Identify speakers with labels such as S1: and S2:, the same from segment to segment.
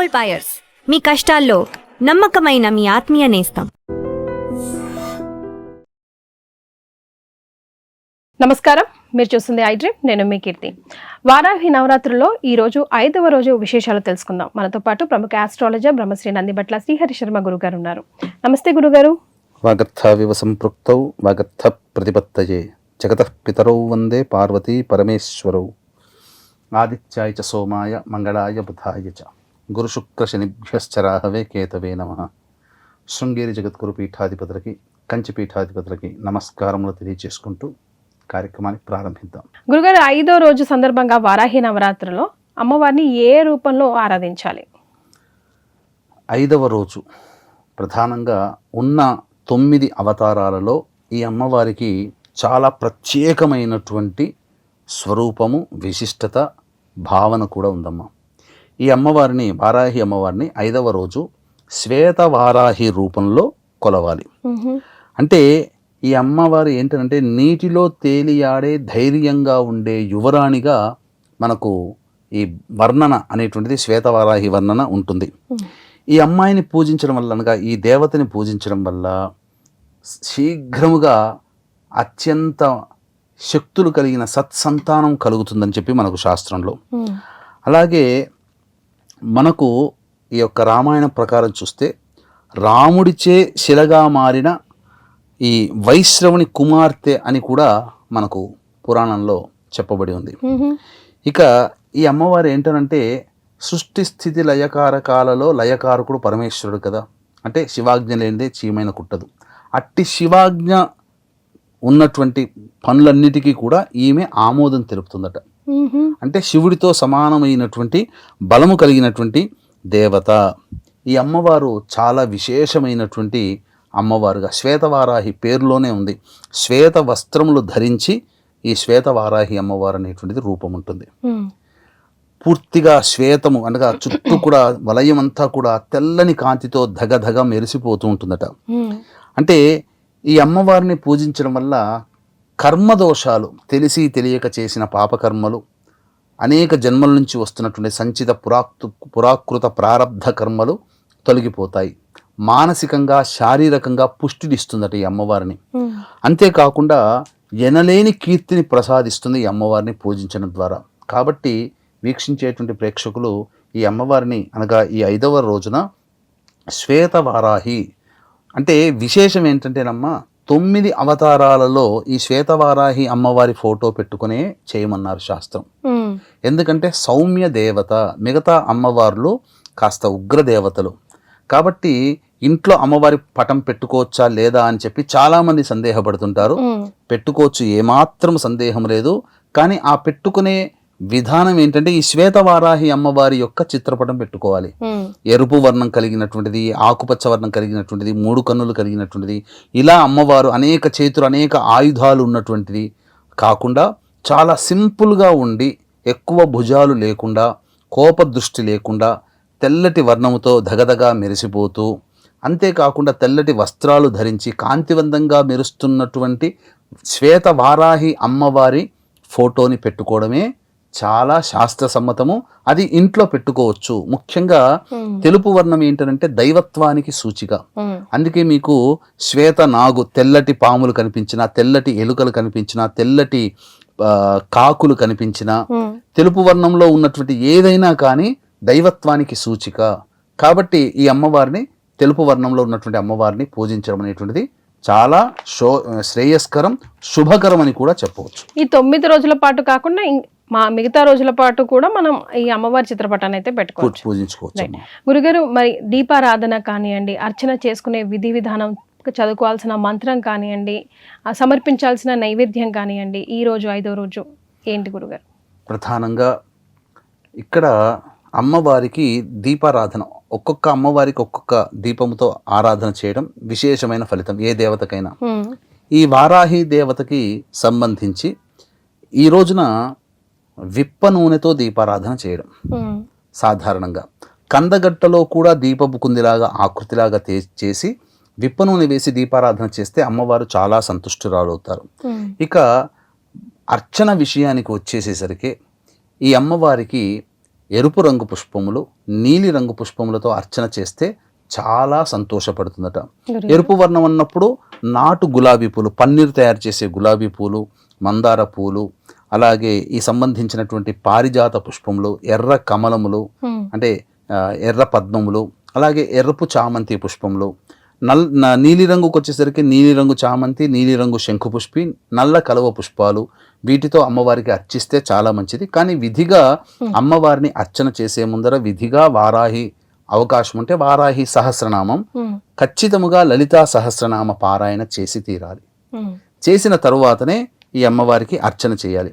S1: Gold buyers, మీ కష్టాల్లో నమ్మకమైన మీ ఆత్మీయ నేస్తం.
S2: నమస్కారం, మీరు చూస్తుంది ఐ డ్రీమ్. నేను మీ కీర్తి. వారాహి నవరాత్రుల్లో ఈ రోజు 5వ రోజు విశేషాలు తెలుసుకుందాం. మనతో పాటు ప్రముఖ ఆస్ట్రాలజర్ బ్రహ్మశ్రీ నందిబట్ల శ్రీహరి శర్మ గురుగారు ఉన్నారు. నమస్తే గురుగారు.
S3: వాగర్థావివ సంపృక్తౌ వాగర్థ ప్రతిపత్తయే జగతః పితరౌ వందే పార్వతీ పరమేశ్వరౌ. ఆదిత్యాయ చ సోమాయ మంగళాయ బుధాయ చ గురుశుక్ర శనిభ్యశ్చ రాహవే కేతవే నమః. శృంగేరి జగద్గురు పీఠాధిపతులకి, కంచి పీఠాధిపతులకి నమస్కారములు తెలియజేసుకుంటూ కార్యక్రమాన్ని ప్రారంభిద్దాం.
S2: గురుగారు, 5వ రోజు సందర్భంగా వారాహి నవరాత్రిలో అమ్మవారిని ఏ రూపంలో ఆరాధించాలి?
S3: 5వ రోజు ప్రధానంగా ఉన్న 9 అవతారాలలో ఈ అమ్మవారికి చాలా ప్రత్యేకమైనటువంటి స్వరూపము, విశిష్టత, భావన కూడా ఉందమ్మా. ఈ అమ్మవారిని, వారాహి అమ్మవారిని 5వ రోజు శ్వేతవారాహి రూపంలో కొలవాలి. అంటే ఈ అమ్మవారు ఏంటంటే నీటిలో తేలియాడే ధైర్యంగా ఉండే యువరాణిగా మనకు ఈ వర్ణన అనేటువంటిది శ్వేతవారాహి వర్ణన ఉంటుంది. ఈ అమ్మాయిని పూజించడం వల్ల, అనగా ఈ దేవతని పూజించడం వల్ల శీఘ్రముగా అత్యంత శక్తులు కలిగిన సత్సంతానం కలుగుతుందని చెప్పి మనకు శాస్త్రంలో. అలాగే మనకు ఈ యొక్క రామాయణ ప్రకారం చూస్తే రాముడిచే శిలగా మారిన ఈ వైశ్రవుని కుమార్తె అని కూడా మనకు పురాణంలో చెప్పబడి ఉంది. ఇక ఈ అమ్మవారు ఏంటనంటే సృష్టి స్థితి లయకారకాలలో లయకారకుడు పరమేశ్వరుడు కదా. అంటే శివాజ్ఞ లేనిదే చీమైన కుట్టదు. అట్టి శివాజ్ఞ ఉన్నటువంటి పనులన్నిటికీ కూడా ఈమె ఆమోదం తెలుపుతుందట. అంటే శివుడితో సమానమైనటువంటి బలము కలిగినటువంటి దేవత. ఈ అమ్మవారు చాలా విశేషమైనటువంటి అమ్మవారుగా శ్వేతవారాహి పేరులోనే ఉంది. శ్వేత వస్త్రములు ధరించి ఈ శ్వేతవారాహి అమ్మవారు అనేటువంటిది రూపం ఉంటుంది. పూర్తిగా శ్వేతము అనగా చుట్టూ కూడా వలయం అంతా కూడా తెల్లని కాంతితో ధగధగ మెరిసిపోతూ ఉంటుందట. అంటే ఈ అమ్మవారిని పూజించడం వల్ల కర్మదోషాలు, తెలిసి తెలియక చేసిన పాపకర్మలు, అనేక జన్మల నుంచి వస్తున్నటువంటి సంచిత పురాకృత ప్రారబ్ధ కర్మలు తొలగిపోతాయి. మానసికంగా, శారీరకంగా పుష్టినిస్తుందట ఈ అమ్మవారిని. అంతేకాకుండా ఎనలేని కీర్తిని ప్రసాదిస్తుంది ఈ అమ్మవారిని పూజించడం ద్వారా. కాబట్టి వీక్షించేటువంటి ప్రేక్షకులు ఈ అమ్మవారిని, అనగా ఈ 5వ రోజున శ్వేతవారాహి అంటే విశేషం ఏంటంటేనమ్మా, 9 అవతారాలలో ఈ శ్వేతవారాహి అమ్మవారి ఫోటో పెట్టుకునే చేయమన్నారు శాస్త్రం. ఎందుకంటే సౌమ్య దేవత, మిగతా అమ్మవార్లు కాస్త ఉగ్రదేవతలు. కాబట్టి ఇంట్లో అమ్మవారి పటం పెట్టుకోవచ్చా లేదా అని చెప్పి చాలామంది సందేహపడుతుంటారు. పెట్టుకోవచ్చు, ఏమాత్రం సందేహం లేదు. కానీ ఆ పెట్టుకునే విధానం ఏంటంటే ఈ శ్వేతవారాహి అమ్మవారి యొక్క చిత్రపటం పెట్టుకోవాలి. ఎరుపు వర్ణం కలిగినటువంటిది, ఆకుపచ్చ వర్ణం కలిగినటువంటిది, 3 కన్నులు కలిగినటువంటిది, ఇలా అమ్మవారు అనేక చేతులు, అనేక ఆయుధాలు ఉన్నటువంటిది కాకుండా చాలా సింపుల్గా ఉండి, ఎక్కువ భుజాలు లేకుండా, కోపదృష్టి లేకుండా, తెల్లటి వర్ణముతో ధగధగా మెరిసిపోతూ, అంతేకాకుండా తెల్లటి వస్త్రాలు ధరించి కాంతివంతంగా మెరుస్తున్నటువంటి శ్వేతవారాహి అమ్మవారి ఫోటోని పెట్టుకోవడమే చాలా శాస్త్ర సమ్మతము. అది ఇంట్లో పెట్టుకోవచ్చు. ముఖ్యంగా తెలుపు వర్ణం ఏంటంటే దైవత్వానికి సూచిక. అందుకే మీకు శ్వేత నాగు, తెల్లటి పాములు కనిపించినా, తెల్లటి ఎలుకలు కనిపించినా, తెల్లటి కాకులు కనిపించినా, తెలుపు వర్ణంలో ఉన్నటువంటి ఏదైనా కానీ దైవత్వానికి సూచిక. కాబట్టి ఈ అమ్మవారిని, తెలుపు వర్ణంలో ఉన్నటువంటి అమ్మవారిని పూజించడం అనేటువంటిది చాలా శ్రేయస్కరం, శుభకరం అని కూడా చెప్పవచ్చు.
S2: ఈ 9 రోజుల పాటు కాకుండా మిగతా రోజుల పాటు కూడా మనం ఈ అమ్మవారి చిత్రపటాన్ని అయితే పెట్టుకోవచ్చు,
S3: పూజించుకోవచ్చు.
S2: గురుగారు, మరి దీపారాధన కానివ్వండి, అర్చన చేసుకునే విధి విధానం, చదువుకోవాల్సిన మంత్రం కానివ్వండి, సమర్పించాల్సిన నైవేద్యం కానివ్వండి, ఈ రోజు 5వ రోజు ఏంటి గురుగారు?
S3: ప్రధానంగా ఇక్కడ అమ్మవారికి దీపారాధన, ఒక్కొక్క అమ్మవారికి ఒక్కొక్క దీపముతో ఆరాధన చేయడం విశేషమైన ఫలితం ఏ దేవతకైనా. ఈ వారాహి దేవతకి సంబంధించి ఈ రోజున విప్ప నూనెతో దీపారాధన చేయడం సాధారణంగా. కందగట్టలో కూడా దీపపు కుందిలాగా ఆకృతిలాగా చేసి విప్ప నూనె వేసి దీపారాధన చేస్తే అమ్మవారు చాలా సంతుష్టురాలవుతారు. ఇక అర్చన విషయానికి వచ్చేసేసరికి ఈ అమ్మవారికి ఎరుపు రంగు పుష్పములు, నీలి రంగు పుష్పములతో అర్చన చేస్తే చాలా సంతోషపడుతుందట. ఎరుపు వర్ణం అన్నప్పుడు నాటు గులాబీ పూలు, పన్నీరు తయారు చేసే గులాబీ పూలు, మందార పూలు, అలాగే ఈ సంబంధించినటువంటి పారిజాత పుష్పములు, ఎర్ర కమలములు అంటే ఎర్ర పద్మములు, అలాగే ఎర్రపు చామంతి పుష్పములు, నీలిరంగుకు వచ్చేసరికి నీలిరంగు చామంతి, నీలిరంగు శంఖుపుష్పి, నల్ల కలువ పుష్పాలు, వీటితో అమ్మవారికి అర్చిస్తే చాలా మంచిది. కానీ విధిగా అమ్మవారిని అర్చన చేసే ముందర విధిగా వారాహి అవకాశం ఉంటే వారాహి సహస్రనామం, ఖచ్చితముగా లలితా సహస్రనామ పారాయణ చేసి తీరాలి. చేసిన తరువాతనే ఈ అమ్మవారికి అర్చన చేయాలి.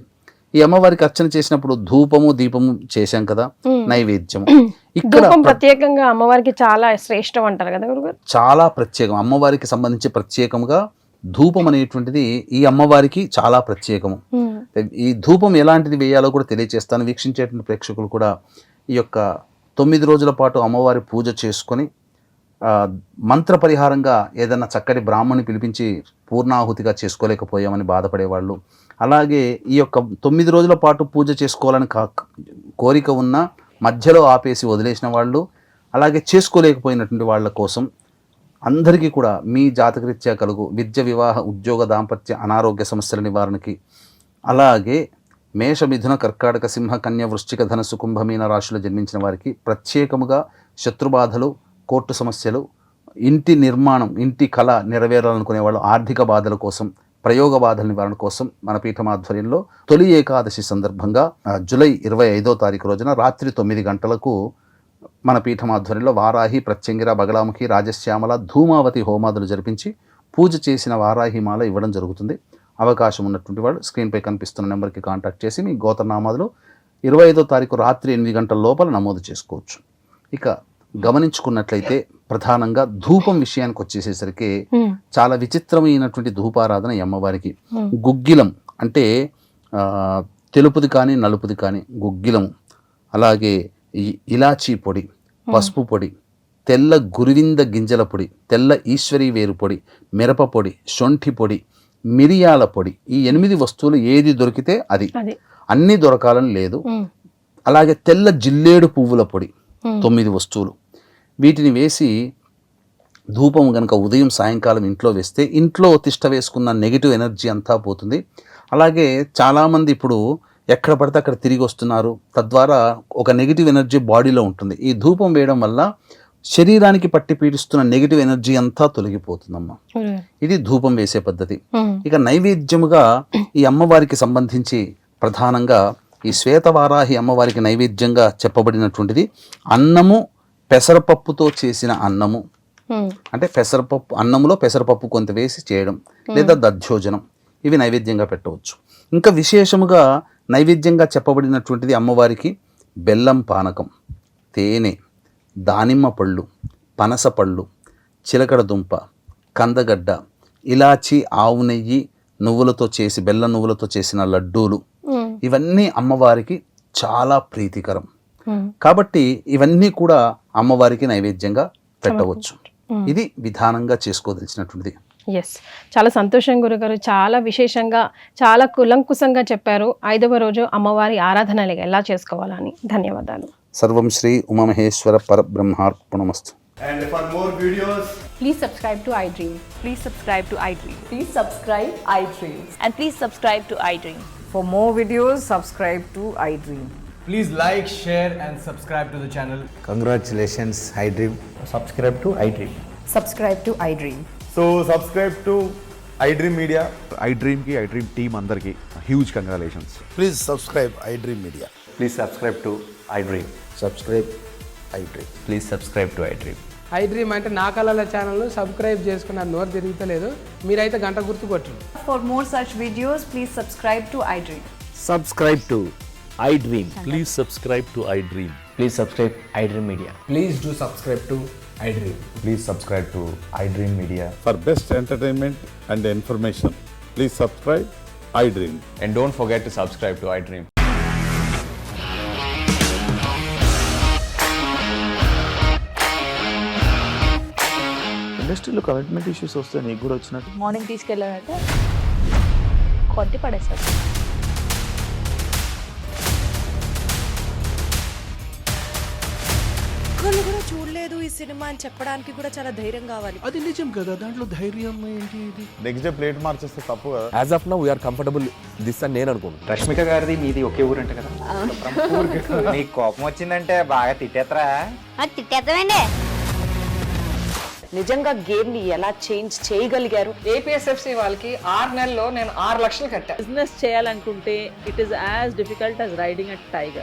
S3: ఈ అమ్మవారికి అర్చన చేసినప్పుడు ధూపము దీపము చేశాం కదా, నైవేద్యము ఇక్కడ
S2: ప్రత్యేకంగా అమ్మవారికి చాలా శ్రేష్టం అంటారు కదా గురుగారు.
S3: చాలా ప్రత్యేకం, అమ్మవారికి సంబంధించి ప్రత్యేకంగా ధూపం అనేటువంటిది ఈ అమ్మవారికి చాలా ప్రత్యేకము. ఈ ధూపం ఎలాంటిది వేయాలో కూడా తెలియజేస్తాను. వీక్షించేటువంటి ప్రేక్షకులు కూడా ఈ యొక్క 9 రోజుల పాటు అమ్మవారి పూజ చేసుకొని మంత్ర పరిహారంగా ఏదన్నా చక్కటి బ్రాహ్మణ్ణి పిలిపించి పూర్ణాహుతిగా చేసుకోలేకపోయామని బాధపడేవాళ్ళు, అలాగే ఈ యొక్క 9 రోజుల పాటు పూజ చేసుకోవాలని కోరిక ఉన్న మధ్యలో ఆపేసి వదిలేసిన వాళ్ళు, అలాగే చేసుకోలేకపోయినటువంటి వాళ్ళ కోసం అందరికీ కూడా మీ జాతకరీత్యా కలుగు విద్య, వివాహ, ఉద్యోగ, దాంపత్య, అనారోగ్య సమస్యల నివారణకి, అలాగే మేష, మిథున, కర్కాటక, సింహ, కన్య, వృశ్చిక, ధనస్సు, కుంభమీన రాశులు జన్మించిన వారికి ప్రత్యేకముగా శత్రుబాధలు, కోర్టు సమస్యలు, ఇంటి నిర్మాణం, ఇంటి కళ నెరవేరాలనుకునే వాళ్ళు, ఆర్థిక బాధల కోసం, ప్రయోగ బాధల నివారణ కోసం మన పీఠం ఆధ్వర్యంలో తొలి ఏకాదశి సందర్భంగా జూలై 25వ తారీఖు రోజున రాత్రి 9 గంటలకు మన పీఠం ఆధ్వర్యంలో వారాహి, ప్రత్యంగిర, బగలాముఖి, రాజశ్యామల, ధూమావతి హోమాదులు జరిపించి పూజ చేసిన వారాహి మాల ఇవ్వడం జరుగుతుంది. అవకాశం ఉన్నటువంటి వాళ్ళు స్క్రీన్పై కనిపిస్తున్న నెంబర్కి కాంటాక్ట్ చేసి మీ గోత్రనామాదులు 25వ తారీఖు రాత్రి 8 గంటల లోపల నమోదు చేసుకోవచ్చు. ఇక గమనించుకున్నట్లయితే ప్రధానంగా ధూపం విషయానికి వచ్చేసేసరికి చాలా విచిత్రమైనటువంటి ధూపారాధన ఈ అమ్మవారికి. గుగ్గిలం అంటే తెలుపుది కానీ నలుపుది కానీ గుగ్గిలము, అలాగే ఇలాచీ పొడి, పసుపు పొడి, తెల్ల గురివింద గింజల పొడి, తెల్ల ఈశ్వరీ వేరు పొడి, మిరప పొడి, శొంఠి పొడి, మిరియాల పొడి, ఈ 8 వస్తువులు ఏది దొరికితే అది, అన్నీ దొరకాలని లేదు. అలాగే తెల్ల జిల్లేడు పువ్వుల పొడి 9 వస్తువులు, వీటిని వేసి ధూపం కనుక ఉదయం సాయంకాలం ఇంట్లో వేస్తే ఇంట్లో తిష్ట వేసుకున్న నెగిటివ్ ఎనర్జీ అంతా పోతుంది. అలాగే చాలామంది ఇప్పుడు ఎక్కడ పడితే అక్కడ తిరిగి వస్తున్నారు, తద్వారా ఒక నెగిటివ్ ఎనర్జీ బాడీలో ఉంటుంది. ఈ ధూపం వేయడం వల్ల శరీరానికి పట్టి పీడిస్తున్న నెగిటివ్ ఎనర్జీ అంతా తొలగిపోతుందమ్మా. ఇది ధూపం వేసే పద్ధతి. ఇక నైవేద్యముగా ఈ అమ్మవారికి సంబంధించి ప్రధానంగా ఈ శ్వేతవారాహి అమ్మవారికి నైవేద్యంగా చెప్పబడినటువంటిది అన్నము, పెసరపప్పుతో చేసిన అన్నము, అంటే పెసరపప్పు, అన్నంలో పెసరపప్పు కొంత వేసి చేయడం, లేదా దధ్యోజనం, ఇవి నైవేద్యంగా పెట్టవచ్చు. ఇంకా విశేషముగా నైవేద్యంగా చెప్పబడినటువంటిది అమ్మవారికి బెల్లం పానకం, తేనె, దానిమ్మ పళ్ళు, పనస పళ్ళు, చిలకడ దుంప, కందగడ్డ, ఇలాచి, ఆవు నెయ్యి, నువ్వులతో చేసి బెల్లం నువ్వులతో చేసిన లడ్డూలు, ఇవన్నీ అమ్మవారికి చాలా ప్రీతికరం. కాబట్టి ఇవన్నీ కూడా అమ్మవారికి నైవేద్యంగా పెట్టవచ్చు. ఇది విధానంగా చేసుకోదలిచినటువంటిది.
S2: ఎస్, చాలా సంతోషం గురుగారు. చాలా విశేషంగా, చాలా కులంకుశంగా చెప్పారు. 5వ రోజు అమ్మవారి ఆరాధన ఎలా చేసుకోవాలని. ధన్యవాదాలు.
S3: సర్వం Shri Umamaheshwara పరబ్రహ్మార్పణమస్తు.
S4: And for more videos,
S5: Please subscribe to iDream.
S6: Please subscribe to iDream.
S5: Please subscribe iDream.
S6: And please subscribe to iDream.
S7: For more videos, subscribe to iDream.
S4: please like, share and subscribe to the channel.
S8: Congratulations, iDream.
S9: Subscribe to iDream.
S5: Subscribe to iDream.
S4: So subscribe to iDream Media.
S10: iDream ki iDream team andarki huge congratulations.
S8: Please subscribe iDream Media.
S9: Please subscribe to iDream.
S8: Subscribe iDream.
S9: Please subscribe to iDream.
S11: iDream అంటే నా కళల ఛానల్ను subscribe చేసుకున్న నోరు తిరుగుతలేదు, మీరైతే గంట గుర్తు కొట్టండి.
S5: For more such videos, please subscribe to iDream.
S9: Subscribe to iDream.
S12: Please subscribe to iDream.
S9: Please subscribe iDream Media.
S4: Please do subscribe to iDream.
S9: Please subscribe to iDream Media.
S10: For best entertainment and information, please subscribe iDream.
S9: And don't forget to subscribe to iDream.
S12: ఇండస్ట్రీలో commitment issues వస్తే నీకు కూడా వచ్చినట్టు
S6: morning తీసుకెళ్ళాలంటే కొట్టి పడేస్తారు.
S7: ఒక్కళ్ళు కూడా చూడలేదు ఈ సినిమా అని చెప్పడానికి కూడా చాలా ధైర్యం కావాలి.
S12: అది నిజం కదా, దాంట్లో ధైర్యం ఏంటి? ఇది
S10: నెక్స్ట్ డే ప్లేట్ మార్చేస్తే తప్పు కదా.
S9: As of now we're comfortable this అని నేను అనుకుంటున్నాను.
S4: రష్మిక గారిది మీది ఒకే ఊరంట కదా.
S8: నీకు కోపం వచ్చిందంటే బాగా తిట్టేత్తరా?
S1: తిట్టేద్దామండి.
S7: నిజంగా గేమ్ ని ఎలా చేంజ్ చేయగలిగారు?
S11: ఏపీఎస్ఎఫ్సి వాళ్ళకి 6 నెలల్లో నేను 6 లక్షలు కట్టా.
S6: బిజినెస్ చేయాలనుకుంటే it is as difficult as riding a tiger.